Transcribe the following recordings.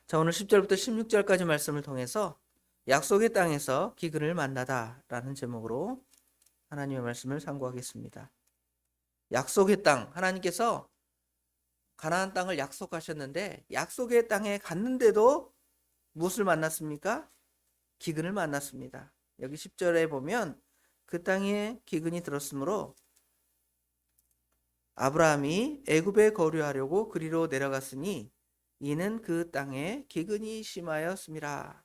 자, 오늘 10절부터 16절까지 말씀을 통해서 약속의 땅에서 기근을 만나다라는 제목으로 하나님의 말씀을 상고하겠습니다. 약속의 땅, 하나님께서 가나안 땅을 약속하셨는데 약속의 땅에 갔는데도 무엇을 만났습니까? 기근을 만났습니다. 여기 10절에 보면 그 땅에 기근이 들었으므로 아브라함이 애굽에 거류하려고 그리로 내려갔으니 이는 그 땅에 기근이 심하였음이라.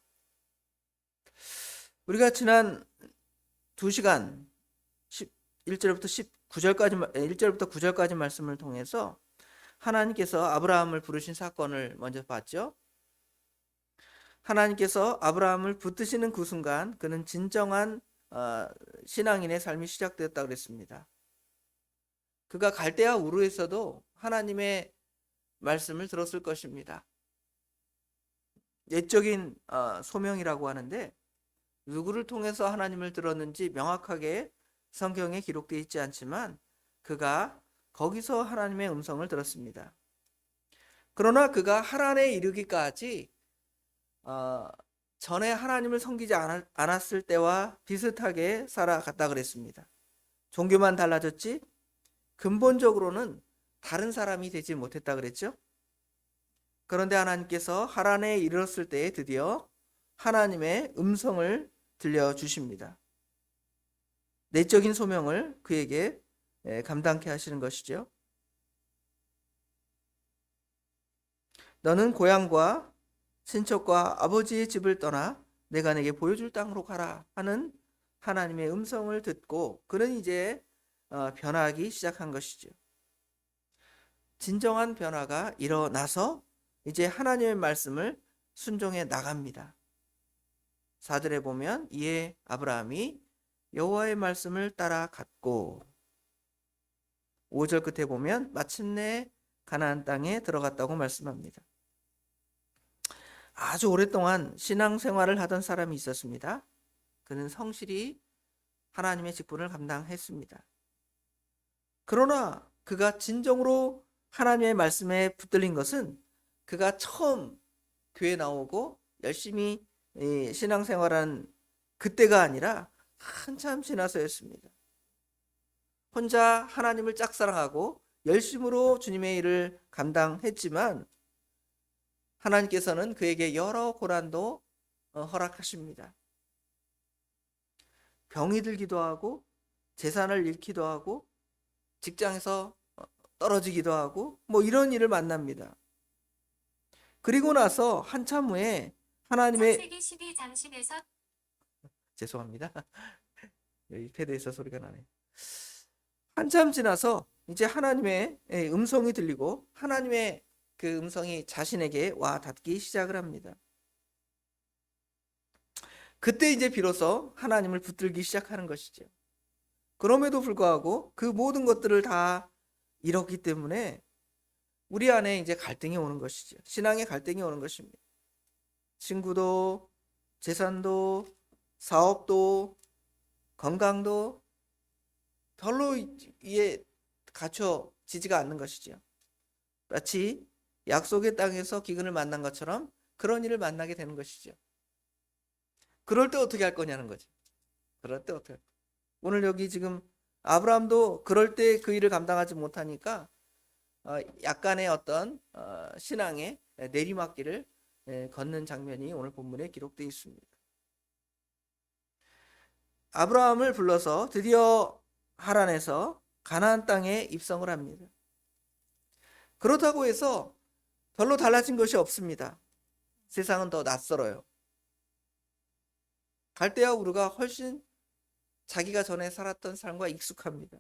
우리가 지난 2시간 1절부터 19절까지 1절부터 9절까지 말씀을 통해서 하나님께서 아브라함을 부르신 사건을 먼저 봤죠. 하나님께서 아브라함을 붙드시는 그 순간 그는 진정한 신앙인의 삶이 시작되었다고 그랬습니다. 그가 갈대아 우르에서도 하나님의 말씀을 들었을 것입니다. 예적인 소명이라고 하는데 누구를 통해서 하나님을 들었는지 명확하게 성경에 기록되어 있지 않지만 그가 거기서 하나님의 음성을 들었습니다. 그러나 그가 하란에 이르기까지 전에 하나님을 섬기지 않았을 때와 비슷하게 살아갔다 그랬습니다. 종교만 달라졌지 근본적으로는 다른 사람이 되지 못했다 그랬죠. 그런데 하나님께서 하란에 이르렀을 때에 드디어 하나님의 음성을 들려주십니다. 내적인 소명을 그에게 감당케 하시는 것이죠. 너는 고향과 친척과 아버지의 집을 떠나 내가 내게 보여줄 땅으로 가라 하는 하나님의 음성을 듣고 그는 이제 변화하기 시작한 것이죠. 진정한 변화가 일어나서 이제 하나님의 말씀을 순종해 나갑니다. 4절에 보면 이에 아브라함이 여호와의 말씀을 따라갔고 5절 끝에 보면 마침내 가나안 땅에 들어갔다고 말씀합니다. 아주 오랫동안 신앙생활을 하던 사람이 있었습니다. 그는 성실히 하나님의 직분을 감당했습니다. 그러나 그가 진정으로 하나님의 말씀에 붙들린 것은 그가 처음 교회 나오고 열심히 신앙생활한 그때가 아니라 한참 지나서였습니다. 혼자 하나님을 짝사랑하고 열심으로 주님의 일을 감당했지만 하나님께서는 그에게 여러 고난도 허락하십니다. 병이 들기도 하고 재산을 잃기도 하고 직장에서 떨어지기도 하고 뭐 이런 일을 만납니다. 그리고 나서 한참 후에 하나님의 창세기 12장 10에서 죄송합니다. 여기 패드에서 소리가 나네. 한참 지나서 이제 하나님의 음성이 들리고 하나님의 그 음성이 자신에게 와 닿기 시작을 합니다. 그때 이제 비로소 하나님을 붙들기 시작하는 것이죠. 그럼에도 불구하고 그 모든 것들을 다 잃었기 때문에 우리 안에 이제 갈등이 오는 것이죠. 신앙의 갈등이 오는 것입니다. 친구도, 재산도, 사업도, 건강도 별로 이에 갖춰지지가 않는 것이죠. 마치 약속의 땅에서 기근을 만난 것처럼 그런 일을 만나게 되는 것이죠. 그럴 때 어떻게 할 거냐는 거죠. 그럴 때 어떻게 할 거냐. 오늘 여기 지금 아브라함도 그럴 때 그 일을 감당하지 못하니까 약간의 어떤 신앙의 내리막길을 걷는 장면이 오늘 본문에 기록되어 있습니다. 아브라함을 불러서 드디어 하란에서 가나안 땅에 입성을 합니다. 그렇다고 해서 별로 달라진 것이 없습니다. 세상은 더 낯설어요. 갈대아 우르가 훨씬 자기가 전에 살았던 삶과 익숙합니다.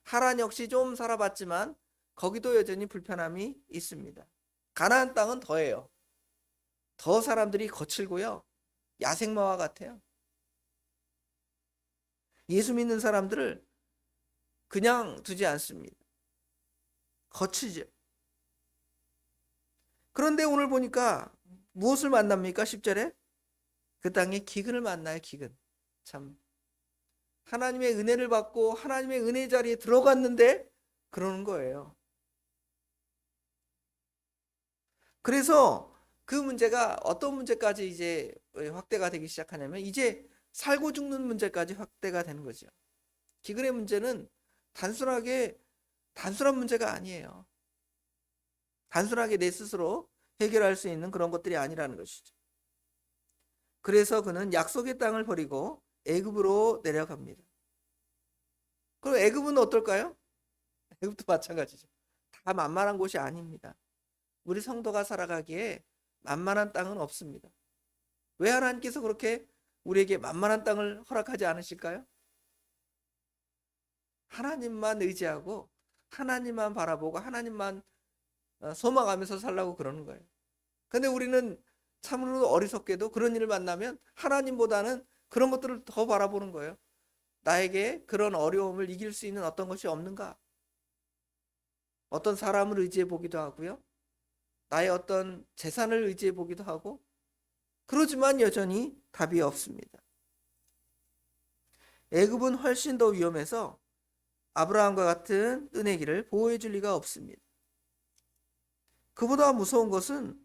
하란 역시 좀 살아봤지만 거기도 여전히 불편함이 있습니다. 가나안 땅은 더해요. 더 사람들이 거칠고요. 야생마와 같아요. 예수 믿는 사람들을 그냥 두지 않습니다. 거치죠. 그런데 오늘 보니까 무엇을 만납니까? 10절에 그 땅에 기근을 만나요. 기근. 참 하나님의 은혜를 받고 하나님의 은혜 자리에 들어갔는데 그러는 거예요. 그래서 그 문제가 어떤 문제까지 이제 확대가 되기 시작하냐면 이제 살고 죽는 문제까지 확대가 되는 거죠. 기근의 문제는 단순한 문제가 아니에요. 단순하게 내 스스로 해결할 수 있는 그런 것들이 아니라는 것이죠. 그래서 그는 약속의 땅을 버리고 애굽으로 내려갑니다. 그럼 애굽은 어떨까요? 애굽도 마찬가지죠. 다 만만한 곳이 아닙니다. 우리 성도가 살아가기에 만만한 땅은 없습니다. 왜 하나님께서 그렇게 우리에게 만만한 땅을 허락하지 않으실까요? 하나님만 의지하고 하나님만 바라보고 하나님만 소망하면서 살라고 그러는 거예요. 근데 우리는 참으로 어리석게도 그런 일을 만나면 하나님보다는 그런 것들을 더 바라보는 거예요. 나에게 그런 어려움을 이길 수 있는 어떤 것이 없는가? 어떤 사람을 의지해 보기도 하고요. 나의 어떤 재산을 의지해 보기도 하고, 그러지만 여전히 답이 없습니다. 애굽은 훨씬 더 위험해서 아브라함과 같은 은혜 길을 보호해 줄 리가 없습니다. 그보다 무서운 것은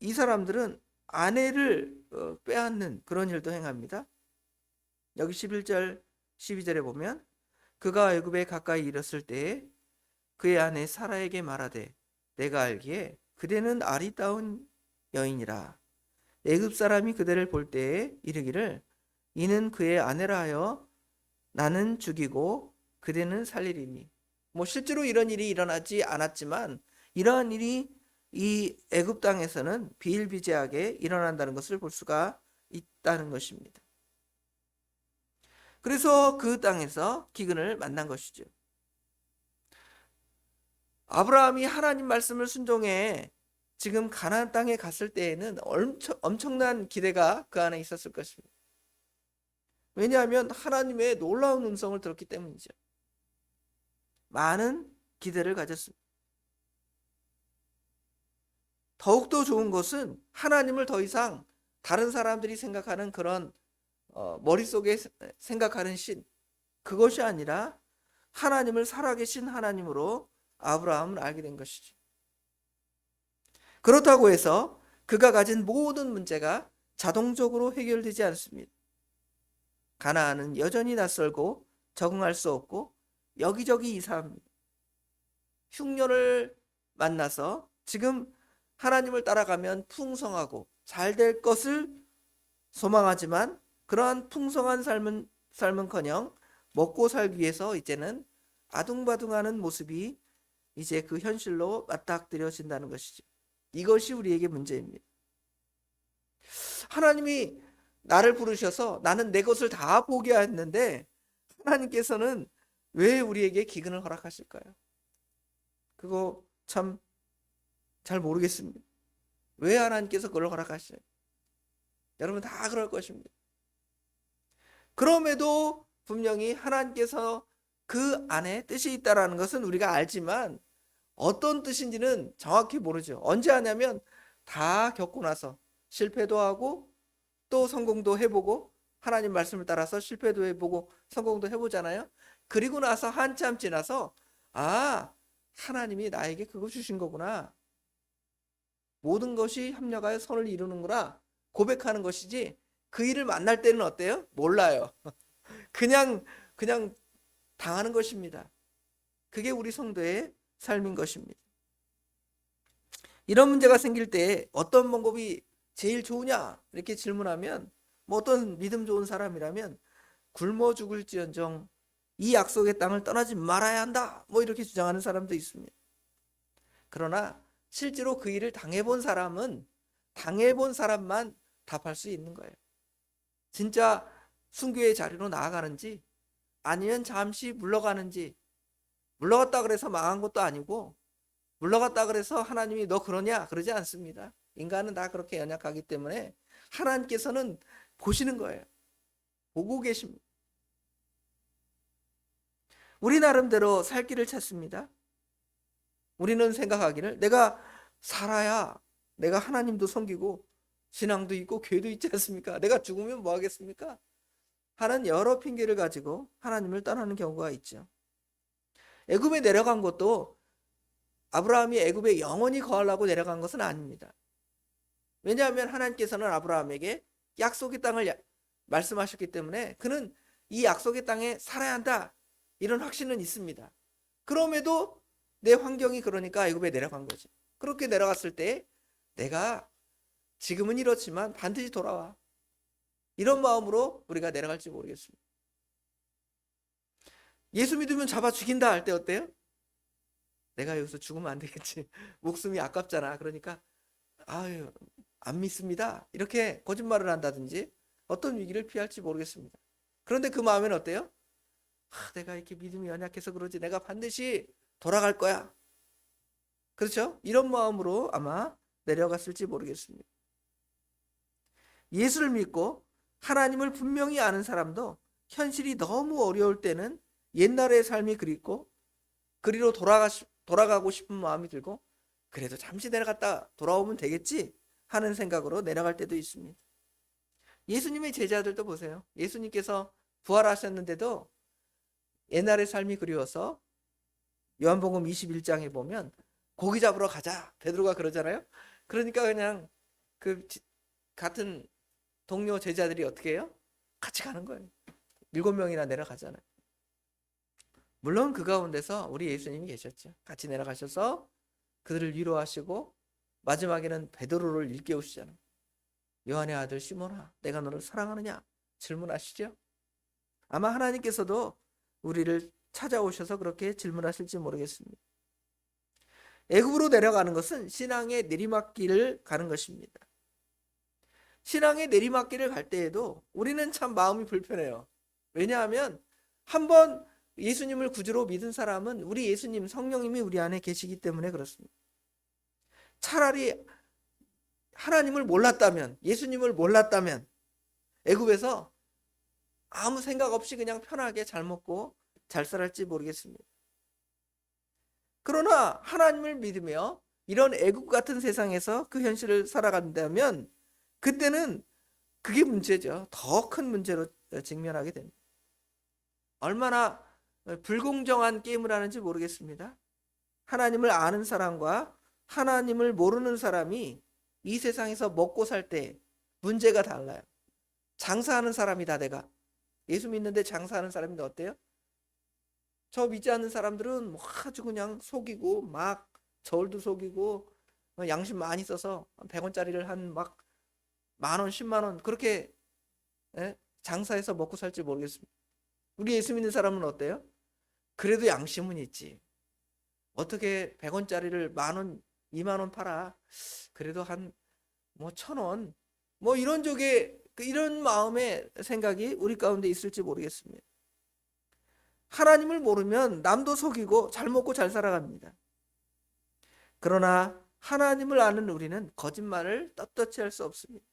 이 사람들은 아내를 빼앗는 그런 일도 행합니다. 여기 11절 12절에 보면 그가 애굽에 가까이 이르렀을 때에 그의 아내 사라에게 말하되 내가 알기에 그대는 아리따운 여인이라. 애굽 사람이 그대를 볼 때에 이르기를 이는 그의 아내라 하여 나는 죽이고 그대는 살리리니. 실제로 이런 일이 일어나지 않았지만 이러한 일이 이 애굽 땅에서는 비일비재하게 일어난다는 것을 볼 수가 있다는 것입니다. 그래서 그 땅에서 기근을 만난 것이죠. 아브라함이 하나님 말씀을 순종해 지금 가나안 땅에 갔을 때에는 엄청난 기대가 그 안에 있었을 것입니다. 왜냐하면 하나님의 놀라운 음성을 들었기 때문이죠. 많은 기대를 가졌습니다. 더욱더 좋은 것은 하나님을 더 이상 다른 사람들이 생각하는 그런 머릿속에 생각하는 신, 그것이 아니라 하나님을 살아계신 하나님으로 아브라함을 알게 된 것이죠. 그렇다고 해서 그가 가진 모든 문제가 자동적으로 해결되지 않습니다. 가나안은 여전히 낯설고 적응할 수 없고 여기저기 이상합니다. 흉년을 만나서 지금 하나님을 따라가면 풍성하고 잘 될 것을 소망하지만 그러한 풍성한 삶은커녕 먹고 살기 위해서 이제는 아둥바둥하는 모습이 이제 그 현실로 맞닥뜨려진다는 것이죠. 이것이 우리에게 문제입니다. 하나님이 나를 부르셔서 나는 내 것을 다 포기했는데 하나님께서는 왜 우리에게 기근을 허락하실까요? 그거 참 잘 모르겠습니다. 왜 하나님께서 그걸 허락하시나요? 여러분 다 그럴 것입니다. 그럼에도 분명히 하나님께서 그 안에 뜻이 있다는 것은 우리가 알지만 어떤 뜻인지는 정확히 모르죠. 언제 하냐면 다 겪고 나서 실패도 하고 또 성공도 해보고 하나님 말씀을 따라서 실패도 해보고 성공도 해보잖아요. 그리고 나서 한참 지나서 하나님이 나에게 그거 주신 거구나. 모든 것이 협력하여 선을 이루는구나 고백하는 것이지 그 일을 만날 때는 어때요? 몰라요. 그냥 당하는 것입니다. 그게 우리 성도의 삶인 것입니다. 이런 문제가 생길 때 어떤 방법이 제일 좋으냐 이렇게 질문하면 어떤 믿음 좋은 사람이라면 굶어 죽을지언정 이 약속의 땅을 떠나지 말아야 한다 이렇게 주장하는 사람도 있습니다. 그러나 실제로 그 일을 당해본 사람만 답할 수 있는 거예요. 진짜 순교의 자리로 나아가는지 아니면 잠시 물러가는지, 물러갔다 그래서 망한 것도 아니고 물러갔다 그래서 하나님이 너 그러냐 그러지 않습니다. 인간은 다 그렇게 연약하기 때문에 하나님께서는 보시는 거예요. 보고 계십니다. 우리 나름대로 살 길을 찾습니다. 우리는 생각하기를 내가 살아야 내가 하나님도 섬기고 신앙도 있고 교회도 있지 않습니까? 내가 죽으면 뭐 하겠습니까? 하는 여러 핑계를 가지고 하나님을 떠나는 경우가 있죠. 애굽에 내려간 것도 아브라함이 애굽에 영원히 거하려고 내려간 것은 아닙니다. 왜냐하면 하나님께서는 아브라함에게 약속의 땅을 말씀하셨기 때문에 그는 이 약속의 땅에 살아야 한다, 이런 확신은 있습니다. 그럼에도 내 환경이 그러니까 애굽에 내려간 거죠. 그렇게 내려갔을 때 내가 지금은 이렇지만 반드시 돌아와, 이런 마음으로 우리가 내려갈지 모르겠습니다. 예수 믿으면 잡아 죽인다 할 때 어때요? 내가 여기서 죽으면 안 되겠지. 목숨이 아깝잖아. 그러니까 아유, 안 믿습니다, 이렇게 거짓말을 한다든지 어떤 위기를 피할지 모르겠습니다. 그런데 그 마음에는 어때요? 내가 이렇게 믿음이 연약해서 그러지 내가 반드시 돌아갈 거야. 그렇죠? 이런 마음으로 아마 내려갔을지 모르겠습니다. 예수를 믿고 하나님을 분명히 아는 사람도 현실이 너무 어려울 때는 옛날의 삶이 그립고 그리로 돌아가고 싶은 마음이 들고 그래도 잠시 내려갔다 돌아오면 되겠지 하는 생각으로 내려갈 때도 있습니다. 예수님의 제자들도 보세요. 예수님께서 부활하셨는데도 옛날의 삶이 그리워서 요한복음 21장에 보면 고기 잡으러 가자, 베드로가 그러잖아요. 그러니까 그냥 그 같은 동료 제자들이 어떻게 해요? 같이 가는 거예요. 7명이나 내려가잖아요. 물론 그 가운데서 우리 예수님이 계셨죠. 같이 내려가셔서 그들을 위로하시고 마지막에는 베드로를 일깨우시잖아요. 요한의 아들 시몬아, 내가 너를 사랑하느냐 질문하시죠. 아마 하나님께서도 우리를 찾아오셔서 그렇게 질문하실지 모르겠습니다. 애굽으로 내려가는 것은 신앙의 내리막길을 가는 것입니다. 신앙의 내리막길을 갈 때에도 우리는 참 마음이 불편해요. 왜냐하면 한번 예수님을 구주로 믿은 사람은 우리 예수님, 성령님이 우리 안에 계시기 때문에 그렇습니다. 차라리 하나님을 몰랐다면, 예수님을 몰랐다면 애굽에서 아무 생각 없이 그냥 편하게 잘 먹고 잘 살았지 모르겠습니다. 그러나 하나님을 믿으며 이런 애굽 같은 세상에서 그 현실을 살아간다면 그때는 그게 문제죠. 더 큰 문제로 직면하게 됩니다. 얼마나 불공정한 게임을 하는지 모르겠습니다. 하나님을 아는 사람과 하나님을 모르는 사람이 이 세상에서 먹고 살 때 문제가 달라요. 장사하는 사람이다. 내가 예수 믿는데 장사하는 사람인데 어때요? 저 믿지 않는 사람들은 뭐 아주 그냥 속이고 막 저울도 속이고 양심 많이 써서 100원짜리를 한 막 만원, 10만원 그렇게 장사해서 먹고 살지 모르겠습니다. 우리 예수 믿는 사람은 어때요? 그래도 양심은 있지. 어떻게 100원짜리를 만원, 2만원 팔아? 그래도 한 뭐 1,000원 뭐 이런 쪽에 이런 마음의 생각이 우리 가운데 있을지 모르겠습니다. 하나님을 모르면 남도 속이고 잘 먹고 잘 살아갑니다. 그러나 하나님을 아는 우리는 거짓말을 떳떳이 할 수 없습니다.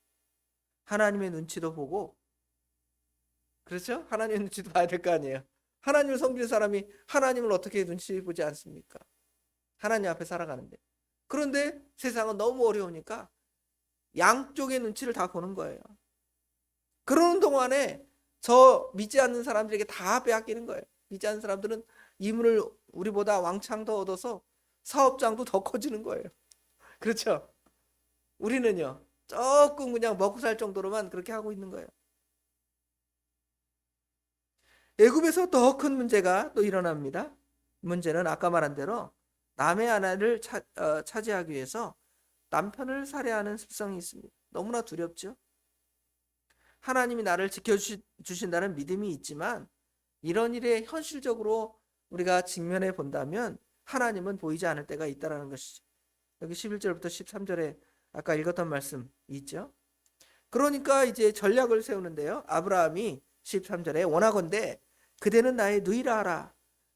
하나님의 눈치도 보고, 그렇죠? 하나님의 눈치도 봐야 될 거 아니에요. 하나님을 섬기는 사람이 하나님을 어떻게 눈치 보지 않습니까? 하나님 앞에 살아가는데. 그런데 세상은 너무 어려우니까 양쪽의 눈치를 다 보는 거예요. 그러는 동안에 저 믿지 않는 사람들에게 다 빼앗기는 거예요. 믿지 않는 사람들은 이문을 우리보다 왕창 더 얻어서 사업장도 더 커지는 거예요. 그렇죠? 우리는요, 조금 그냥 먹고 살 정도로만 그렇게 하고 있는 거예요. 애굽에서 더 큰 문제가 또 일어납니다. 문제는 아까 말한 대로 남의 아내를 차지하기 위해서 남편을 살해하는 습성이 있습니다. 너무나 두렵죠? 하나님이 나를 지켜주신다는 믿음이 있지만 이런 일에 현실적으로 우리가 직면해 본다면 하나님은 보이지 않을 때가 있다는 것이죠. 여기 11절부터 13절에 아까 읽었던 말씀 있죠. 그러니까 이제 전략을 세우는데요. 아브라함이 13절에 원하건대 그대는 나의 누이라 하라.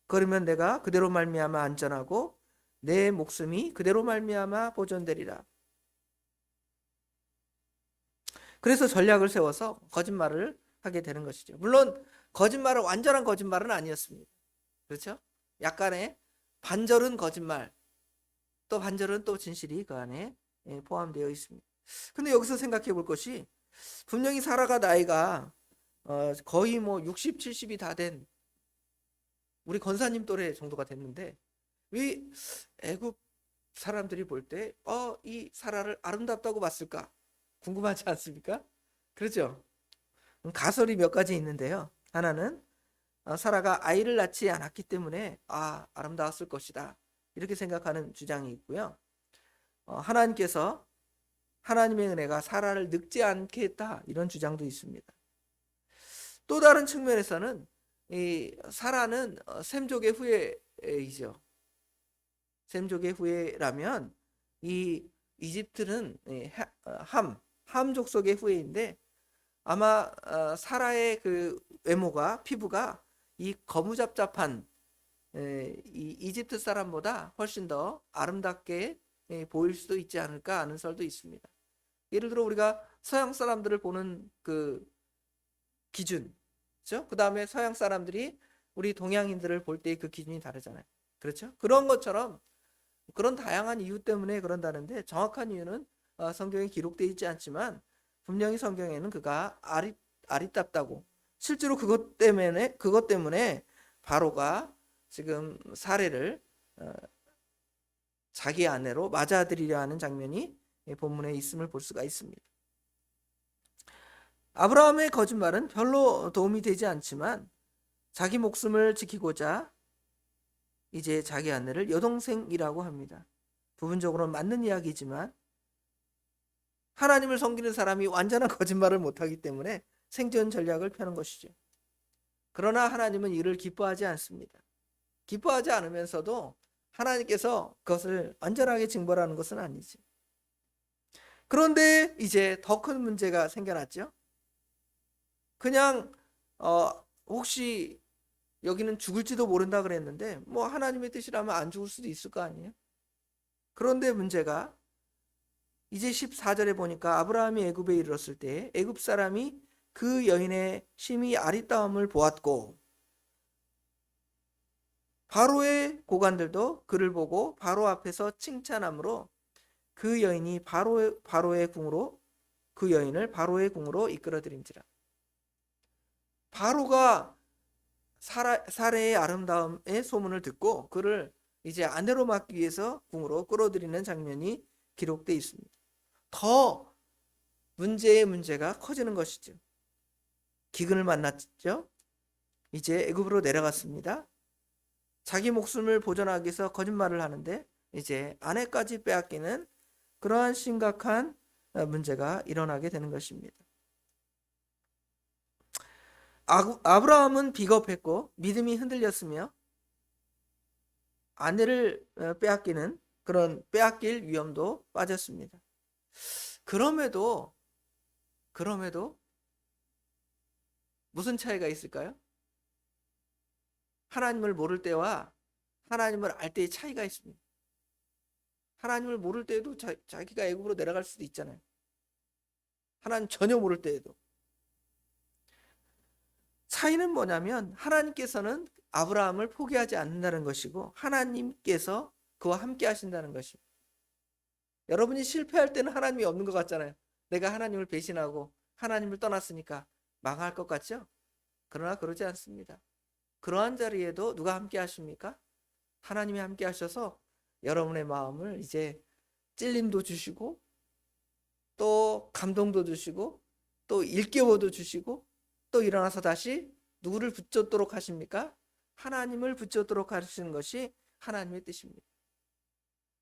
그러면 내가 그대로 말미암아 안전하고 내 목숨이 그대로 말미암아 보존되리라. 그래서 전략을 세워서 거짓말을 하게 되는 것이죠. 물론 거짓말은 완전한 거짓말은 아니었습니다. 그렇죠? 약간의 반절은 거짓말, 또 반절은 또 진실이 그 안에 포함되어 있습니다. 근데 여기서 생각해 볼 것이 분명히 사라가 나이가 거의 뭐 60, 70이 다 된 우리 권사님 또래 정도가 됐는데 왜 애굽 사람들이 볼 때 이 사라를 아름답다고 봤을까? 궁금하지 않습니까? 그렇죠? 가설이 몇 가지 있는데요. 하나는 사라가 아이를 낳지 않았기 때문에 아름다웠을 것이다, 이렇게 생각하는 주장이 있고요. 하나님께서 하나님의 은혜가 사라를 늙지 않게 했다, 이런 주장도 있습니다. 또 다른 측면에서는 이 사라는 셈족의 후예이죠. 셈족의 후예라면 이 이집트는 함 족속의 후예인데, 아마 사라의 그 외모가, 피부가 이 거무잡잡한 이 이집트 사람보다 훨씬 더 아름답게 보일 수도 있지 않을까 하는 설도 있습니다. 예를 들어 우리가 서양 사람들을 보는 그 기준, 그렇죠? 그 다음에 서양 사람들이 우리 동양인들을 볼 때 그 기준이 다르잖아요. 그렇죠? 그런 것처럼 그런 다양한 이유 때문에 그런다는데, 정확한 이유는 성경에 기록되어 있지 않지만 분명히 성경에는 그가 아리답다고, 실제로 그것 때문에 바로가 지금 사례를 자기 아내로 맞아들이려 하는 장면이 본문에 있음을 볼 수가 있습니다. 아브라함의 거짓말은 별로 도움이 되지 않지만 자기 목숨을 지키고자 이제 자기 아내를 여동생이라고 합니다. 부분적으로는 맞는 이야기지만 하나님을 섬기는 사람이 완전한 거짓말을 못하기 때문에 생존 전략을 펴는 것이죠. 그러나 하나님은 이를 기뻐하지 않습니다. 기뻐하지 않으면서도 하나님께서 그것을 완전하게 징벌하는 것은 아니지. 그런데 이제 더 큰 문제가 생겨났죠. 그냥 혹시 여기는 죽을지도 모른다 그랬는데 뭐 하나님의 뜻이라면 안 죽을 수도 있을 거 아니에요. 그런데 문제가 이제 14절에 보니까 아브라함이 애굽에 이르렀을 때 애굽 사람이 그 여인의 심히 아리따움을 보았고, 바로의 고관들도 그를 보고 바로 앞에서 칭찬함으로 그 여인이 바로의 궁으로, 그 여인을 바로의 궁으로 이끌어들인지라. 바로가 사례의 아름다움의 소문을 듣고 그를 이제 아내로 맡기 위해서 궁으로 끌어들이는 장면이 기록되어 있습니다. 더 문제가 커지는 것이죠. 기근을 만났죠. 이제 애굽으로 내려갔습니다. 자기 목숨을 보존하기 위해서 거짓말을 하는데 이제 아내까지 빼앗기는 그러한 심각한 문제가 일어나게 되는 것입니다. 아브라함은 비겁했고 믿음이 흔들렸으며 아내를 빼앗길 위험도 빠졌습니다. 그럼에도 무슨 차이가 있을까요? 하나님을 모를 때와 하나님을 알 때의 차이가 있습니다. 하나님을 모를 때에도 자기가 애굽으로 내려갈 수도 있잖아요. 하나님 전혀 모를 때에도. 차이는 뭐냐면 하나님께서는 아브라함을 포기하지 않는다는 것이고 하나님께서 그와 함께 하신다는 것입니다. 여러분이 실패할 때는 하나님이 없는 것 같잖아요. 내가 하나님을 배신하고 하나님을 떠났으니까 망할 것 같죠? 그러나 그러지 않습니다. 그러한 자리에도 누가 함께 하십니까? 하나님이 함께 하셔서 여러분의 마음을 이제 찔림도 주시고 또 감동도 주시고 또 일깨워도 주시고 또 일어나서 다시 누구를 붙잡도록 하십니까? 하나님을 붙잡도록 하시는 것이 하나님의 뜻입니다.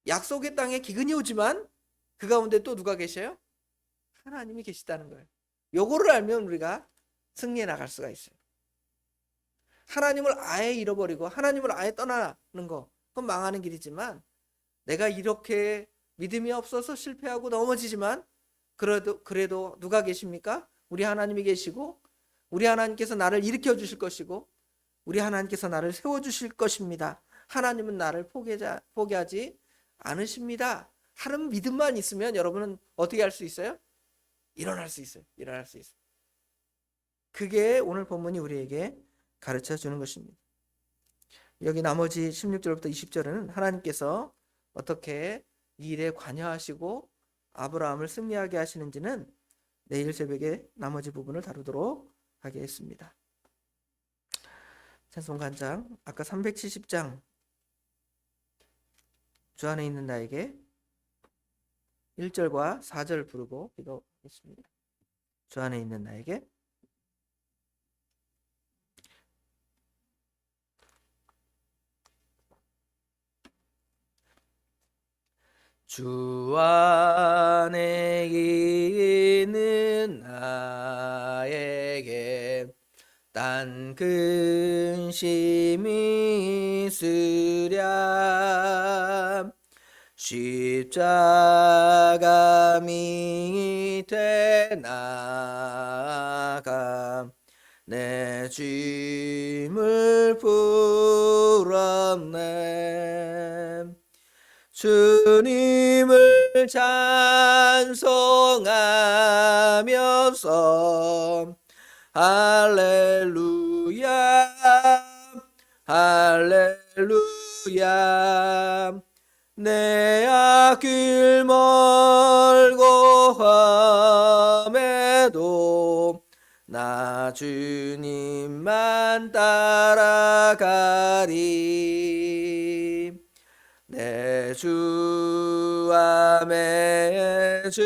약속의 땅에 기근이 오지만 그 가운데 또 누가 계셔요? 하나님이 계시다는 거예요. 요거를 알면 우리가 승리해 나갈 수가 있어요. 하나님을 아예 잃어버리고 하나님을 아예 떠나는 거, 그건 망하는 길이지만 내가 이렇게 믿음이 없어서 실패하고 넘어지지만 그래도 누가 계십니까? 우리 하나님이 계시고 우리 하나님께서 나를 일으켜 주실 것이고 우리 하나님께서 나를 세워주실 것입니다. 하나님은 나를 포기하지 않으십니다 하는 믿음만 있으면 여러분은 어떻게 할 수 있어요? 일어날 수 있어요. 그게 오늘 본문이 우리에게 가르쳐 주는 것입니다. 여기 나머지 16절부터 20절은 하나님께서 어떻게 이 일에 관여하시고 아브라함을 승리하게 하시는지는 내일 새벽에 나머지 부분을 다루도록 하겠습니다. 찬송간장 아까 370장 주 안에 있는 나에게 1절과 4절 부르고 기도하겠습니다. 주 안에 있는 나에게 주 안에 있는 나에게 딴 근심이 있으랴 십자가 밑에 나가 내 짐을 풀었네 주님을 찬송하면서 할렐루야 할렐루야 내 앞길 멀고 험해도 나 주님만 따라가리 내 주 안에 준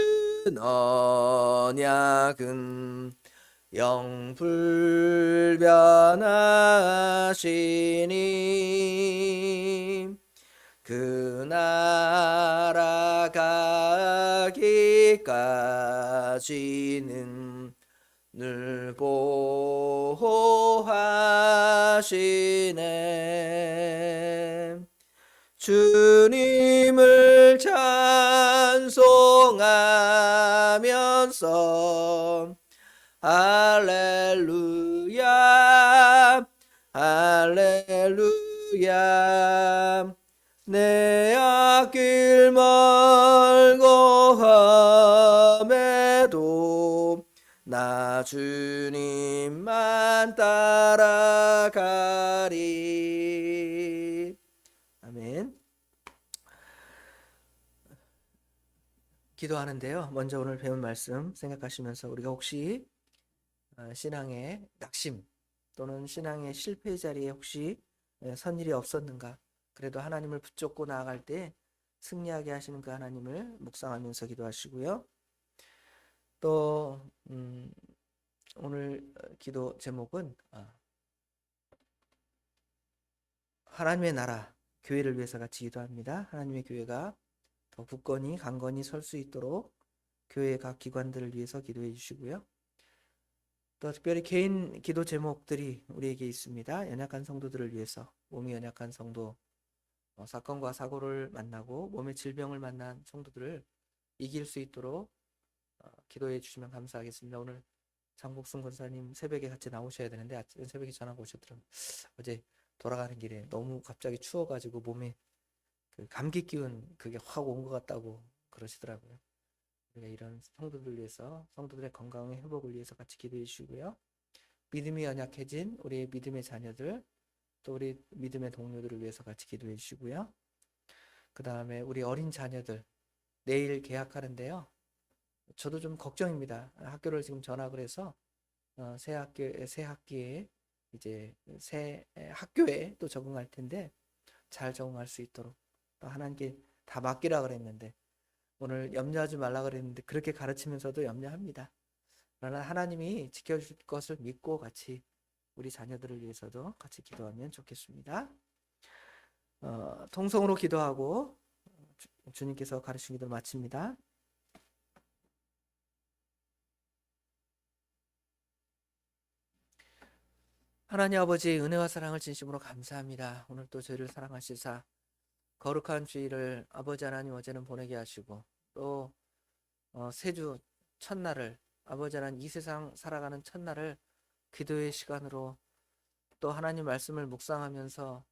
언약은 영불변하시니 그 나라 가기까지는 늘 보호하시네 주님을 찬송하면서 할렐루야 할렐루야 내 앞길 멀고 험해도 나 주님만 따라가리 아멘. 기도하는데요. 먼저 오늘 배운 말씀 생각하시면서 우리가 혹시 신앙의 낙심 또는 신앙의 실패 자리에 혹시 선일이 없었는가? 그래도 하나님을 붙잡고 나아갈 때 승리하게 하시는 그 하나님을 묵상하면서 기도하시고요. 또 오늘 기도 제목은 하나님의 나라, 교회를 위해서 같이 기도합니다. 하나님의 교회가 더 굳건히 강건히 설 수 있도록 교회 각 기관들을 위해서 기도해 주시고요. 또 특별히 개인 기도 제목들이 우리에게 있습니다. 연약한 성도들을 위해서 몸이 연약한 성도, 사건과 사고를 만나고 몸의 질병을 만난 성도들을 이길 수 있도록 기도해 주시면 감사하겠습니다. 오늘 장복순 권사님 새벽에 같이 나오셔야 되는데 아침 새벽에 전화가 오셨더라고요. 어제 돌아가는 길에 너무 갑자기 추워가지고 몸에 그 감기 기운 그게 확 온 것 같다고 그러시더라고요. 우리가 이런 성도들 위해서 성도들의 건강의 회복을 위해서 같이 기도해 주시고요. 믿음이 연약해진 우리의 믿음의 자녀들 또 우리 믿음의 동료들을 위해서 같이 기도해 주시고요. 그 다음에 우리 어린 자녀들 내일 개학하는데요. 저도 좀 걱정입니다. 학교를 지금 전학을 해서 새 학기에 이제 새 학교에 또 적응할 텐데 잘 적응할 수 있도록 또 하나님께 다 맡기라 그랬는데 오늘 염려하지 말라 그랬는데 그렇게 가르치면서도 염려합니다. 그러나 하나님이 지켜줄 것을 믿고 같이 우리 자녀들을 위해서도 같이 기도하면 좋겠습니다. 통성으로 기도하고 주님께서 가르친 기도를 마칩니다. 하나님 아버지 은혜와 사랑을 진심으로 감사합니다. 오늘 또 저희를 사랑하시사 거룩한 주일을 아버지 하나님 어제는 보내게 하시고 또 새주 첫날을 아버지 하나님 이 세상 살아가는 첫날을 기도의 시간으로 또 하나님 말씀을 묵상하면서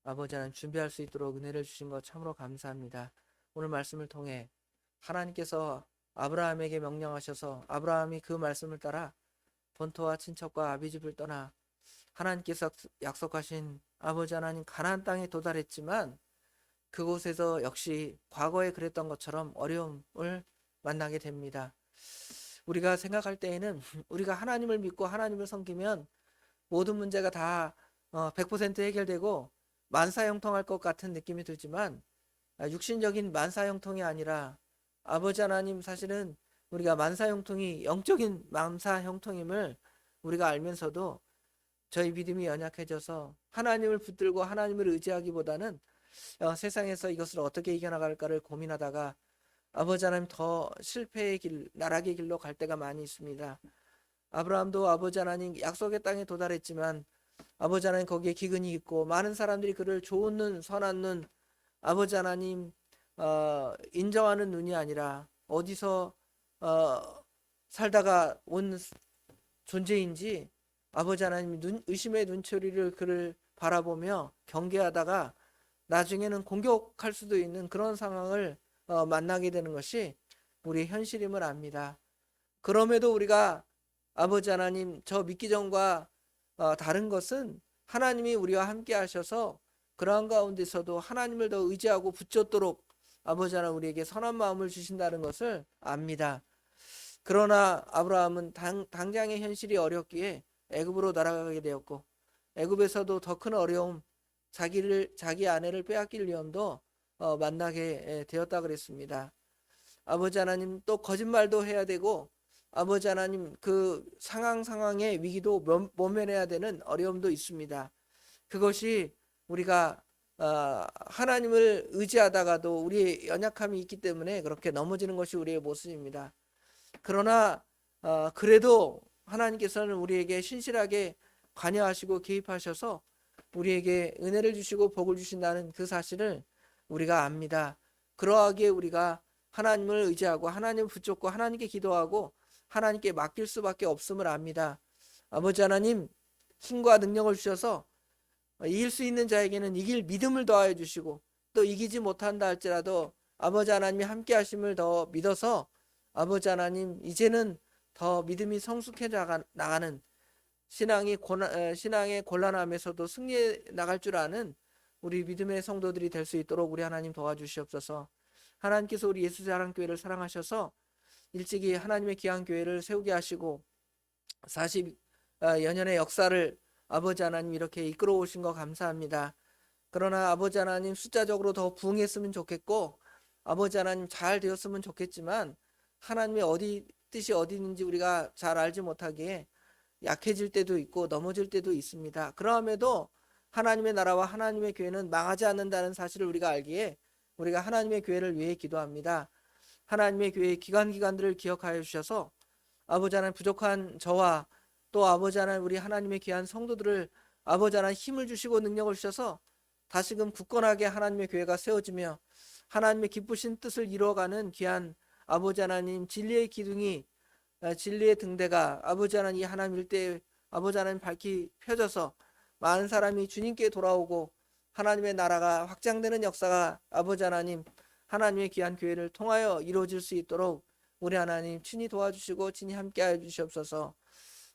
아버지 하나님 준비할 수 있도록 은혜를 주신 것 참으로 감사합니다. 오늘 말씀을 통해 하나님께서 아브라함에게 명령하셔서 아브라함이 그 말씀을 따라 본토와 친척과 아비집을 떠나 하나님께서 약속하신 아버지 하나님 가나안 땅에 도달했지만 그곳에서 역시 과거에 그랬던 것처럼 어려움을 만나게 됩니다. 우리가 생각할 때에는 우리가 하나님을 믿고 하나님을 섬기면 모든 문제가 다 100% 해결되고 만사형통할 것 같은 느낌이 들지만 육신적인 만사형통이 아니라 아버지 하나님 사실은 우리가 만사형통이 영적인 만사형통임을 우리가 알면서도 저희 믿음이 연약해져서 하나님을 붙들고 하나님을 의지하기보다는 세상에서 이것을 어떻게 이겨나갈까를 고민하다가 아버지 하나님 더 실패의 길, 나락의 길로 갈 때가 많이 있습니다. 아브라함도 아버지 하나님 약속의 땅에 도달했지만 아버지 하나님 거기에 기근이 있고 많은 사람들이 그를 좋은 눈, 선한 눈, 아버지 하나님 인정하는 눈이 아니라 어디서 어, 살다가 온 존재인지 아버지 하나님 의심의 눈초리를 그를 바라보며 경계하다가 나중에는 공격할 수도 있는 그런 상황을 만나게 되는 것이 우리의 현실임을 압니다. 그럼에도 우리가 아버지 하나님 저 믿기 전과 다른 것은 하나님이 우리와 함께 하셔서 그러한 가운데서도 하나님을 더 의지하고 붙잡도록 아버지 하나님 우리에게 선한 마음을 주신다는 것을 압니다. 그러나 아브라함은 당장의 현실이 어렵기에 애굽으로 날아가게 되었고 애굽에서도 더 큰 어려움, 자기 아내를 빼앗길 위험도 만나게 되었다 그랬습니다. 아버지 하나님 또 거짓말도 해야 되고 아버지 하나님 그 상황의 위기도 모면해야 되는 어려움도 있습니다. 그것이 우리가 하나님을 의지하다가도 우리의 연약함이 있기 때문에 그렇게 넘어지는 것이 우리의 모습입니다. 그러나 그래도 하나님께서는 우리에게 신실하게 관여하시고 개입하셔서 우리에게 은혜를 주시고 복을 주신다는 그 사실을 우리가 압니다. 그러하기에 우리가 하나님을 의지하고 하나님을 붙잡고 하나님께 기도하고 하나님께 맡길 수밖에 없음을 압니다. 아버지 하나님 힘과 능력을 주셔서 이길 수 있는 자에게는 이길 믿음을 더하여 주시고 또 이기지 못한다 할지라도 아버지 하나님이 함께 하심을 더 믿어서 아버지 하나님 이제는 더 믿음이 성숙해 나가는 신앙의 곤란함에서도 승리해 나갈 줄 아는 우리 믿음의 성도들이 될 수 있도록 우리 하나님 도와주시옵소서. 하나님께서 우리 예수사랑교회를 사랑하셔서 일찍이 하나님의 귀한 교회를 세우게 하시고 40여 년의 역사를 아버지 하나님 이렇게 이끌어 오신 거 감사합니다. 그러나 아버지 하나님 숫자적으로 더 부흥했으면 좋겠고 아버지 하나님 잘 되었으면 좋겠지만 하나님의 뜻이 어디 있는지 우리가 잘 알지 못하기에 약해질 때도 있고 넘어질 때도 있습니다. 그러함에도 하나님의 나라와 하나님의 교회는 망하지 않는다는 사실을 우리가 알기에 우리가 하나님의 교회를 위해 기도합니다. 하나님의 교회의 기관들을 기억하여 주셔서 아버지 하나님 부족한 저와 또 아버지 하나님 우리 하나님의 귀한 성도들을 아버지 하나님 힘을 주시고 능력을 주셔서 다시금 굳건하게 하나님의 교회가 세워지며 하나님의 기쁘신 뜻을 이루어가는 귀한 아버지 하나님 진리의 기둥이 진리의 등대가 아버지 하나님 이 하나님 일대에 아버지 하나님 밝히 펴져서 많은 사람이 주님께 돌아오고 하나님의 나라가 확장되는 역사가 아버지 하나님 하나님의 귀한 교회를 통하여 이루어질 수 있도록 우리 하나님 친히 도와주시고 친히 함께하여 주시옵소서.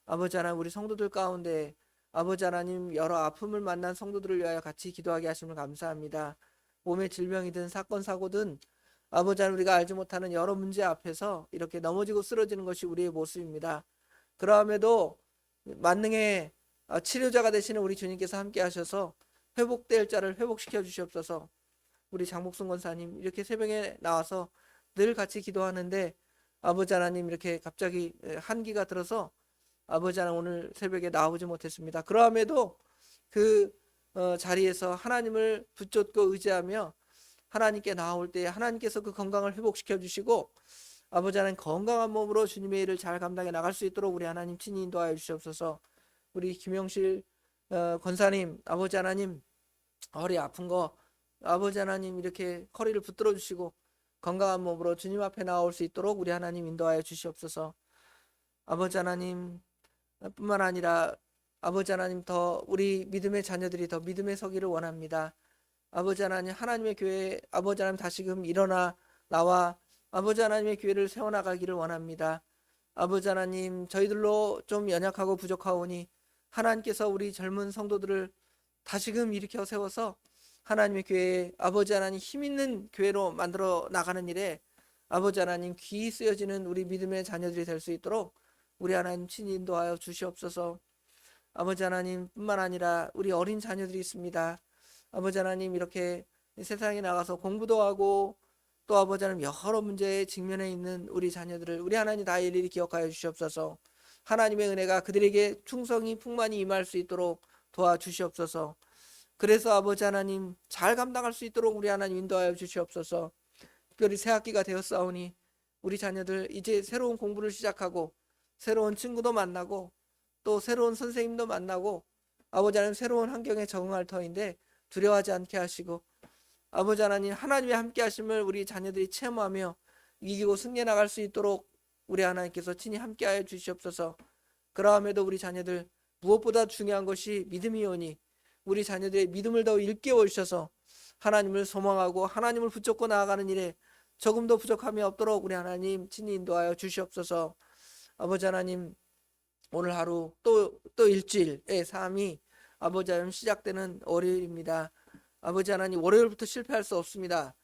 아버지 하나님 우리 성도들 가운데 아버지 하나님 여러 아픔을 만난 성도들을 위하여 같이 기도하게 하심을 감사합니다. 몸의 질병이든 사건 사고든 아버지 하나님 우리가 알지 못하는 여러 문제 앞에서 이렇게 넘어지고 쓰러지는 것이 우리의 모습입니다. 그러함에도 만능의 치료자가 되시는 우리 주님께서 함께 하셔서 회복될 자를 회복시켜 주시옵소서. 우리 장복순 권사님 이렇게 새벽에 나와서 늘 같이 기도하는데 아버지 하나님 이렇게 갑자기 한기가 들어서 아버지 하나님 오늘 새벽에 나오지 못했습니다. 그러함에도 그 자리에서 하나님을 붙잡고 의지하며 하나님께 나올 때 하나님께서 그 건강을 회복시켜 주시고 아버지 하나님 건강한 몸으로 주님의 일을 잘 감당해 나갈 수 있도록 우리 하나님 친히 인도하여 주시옵소서. 우리 김영실 권사님 아버지 하나님 허리 아픈 거 아버지 하나님 이렇게 허리를 붙들어 주시고 건강한 몸으로 주님 앞에 나올 수 있도록 우리 하나님 인도하여 주시옵소서. 아버지 하나님 뿐만 아니라 아버지 하나님 더 우리 믿음의 자녀들이 더 믿음에 서기를 원합니다. 아버지 하나님 하나님의 교회 아버지 하나님 다시금 일어나 나와 아버지 하나님의 교회를 세워나가기를 원합니다. 아버지 하나님 저희들로 좀 연약하고 부족하오니 하나님께서 우리 젊은 성도들을 다시금 일으켜 세워서 하나님의 교회에 아버지 하나님 힘있는 교회로 만들어 나가는 일에 아버지 하나님 귀히 쓰여지는 우리 믿음의 자녀들이 될 수 있도록 우리 하나님 친히 인도하여 주시옵소서. 아버지 하나님 뿐만 아니라 우리 어린 자녀들이 있습니다. 아버지 하나님 이렇게 이 세상에 나가서 공부도 하고 또 아버지 하나님 여러 문제에 직면해 있는 우리 자녀들을 우리 하나님 다 일일이 기억하여 주시옵소서. 하나님의 은혜가 그들에게 충성이 풍만히 임할 수 있도록 도와주시옵소서. 그래서 아버지 하나님 잘 감당할 수 있도록 우리 하나님 인도하여 주시옵소서. 특별히 새학기가 되었사오니 우리 자녀들 이제 새로운 공부를 시작하고 새로운 친구도 만나고 또 새로운 선생님도 만나고 아버지 하나님 새로운 환경에 적응할 터인데 두려워하지 않게 하시고 아버지 하나님 하나님의 함께 하심을 우리 자녀들이 체험하며 이기고 승리해 나갈 수 있도록 우리 하나님께서 친히 함께하여 주시옵소서. 그러함에도 우리 자녀들 무엇보다 중요한 것이 믿음이오니 우리 자녀들의 믿음을 더 일깨워 주셔서 하나님을 소망하고 하나님을 붙잡고 나아가는 일에 조금 더 부족함이 없도록 우리 하나님 친히 인도하여 주시옵소서. 아버지 하나님 오늘 하루 또 일주일의 삶이 아버지 하나님 시작되는 월요일입니다. 아버지 하나님 월요일부터 실패할 수 없습니다.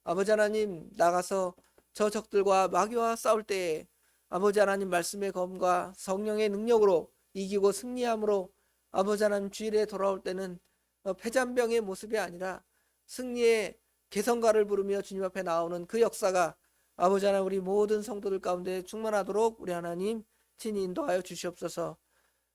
아버지 하나님 나가서 저 적들과 마귀와 싸울 때에 아버지 하나님 말씀의 검과 성령의 능력으로 이기고 승리함으로 아버지 하나님 주일에 돌아올 때는 패잔병의 모습이 아니라 승리의 개성가를 부르며 주님 앞에 나오는 그 역사가 아버지 하나님 우리 모든 성도들 가운데 충만하도록 우리 하나님 친히 인도하여 주시옵소서.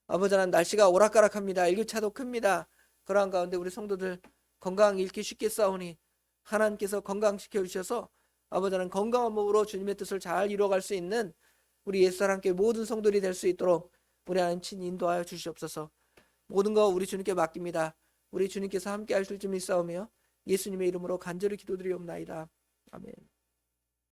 아버지 하나님 날씨가 오락가락합니다. 일교차도 큽니다. 그러한 가운데 우리 성도들 건강 잃기 쉽게 싸우니 하나님께서 건강시켜 주셔서 아버지 하나님 건강한 몸으로 주님의 뜻을 잘 이루어갈 수 있는 우리 옛사람께 모든 성도들이 될 수 있도록 우리 하나님 친히 인도하여 주시옵소서. 모든 거 우리 주님께 맡깁니다. 우리 주님께서 함께 하실 줄 믿사오며 예수님의 이름으로 간절히 기도드리옵나이다. 아멘.